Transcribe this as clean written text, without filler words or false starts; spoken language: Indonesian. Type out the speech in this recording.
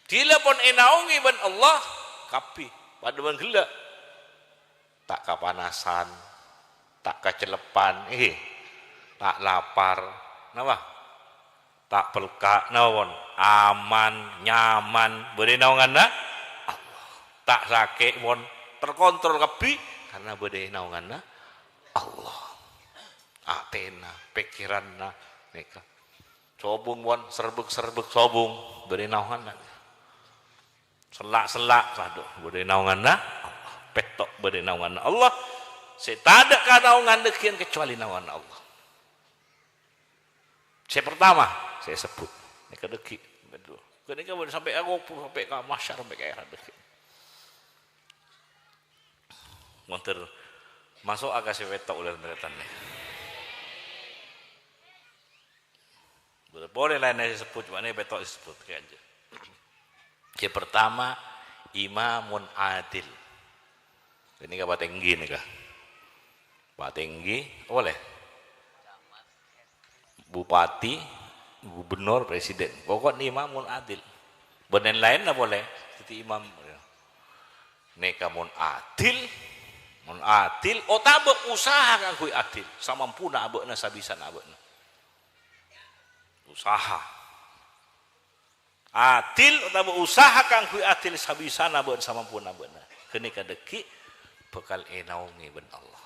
Dila pun enaungi ban Allah kapi pada ban gila tak kapanasan tak kecelepan tak lapar napa tak pelka nawon aman nyaman beri naungan Allah tak sakit pun terkontrol kapi karena beri naungan Allah atena pikiranna nika sobung pun serbuk sobung beri naungan selak saduh beri naungan Allah petok beri naungan Allah saya tak ada naungan dekian kecuali naungan Allah. Saya pertama saya sebut ini kedeki betul ketika boleh sampai aku sampai ke masyar sampai ke era deki monter masuk agak saya petok ulah beretan nih boleh lain saya sebut cuma ini petok disebut kayak aja. Yang pertama imamun adil. Ini kah Pak Tinggi nih kah? Pak Tinggi boleh. Bupati, gubernur, presiden. Pokoknya imamun adil. Benen lain lah boleh. Seperti imam. Neka mun adil. Mun adil. Oh tabuk usaha kan kui adil. Samampuna abekna sabisan abekna. Usaha. Adil atau usaha kang kui adil sabisana beun samampuna beuna. Kenika deki bekal enaungi ben Allah.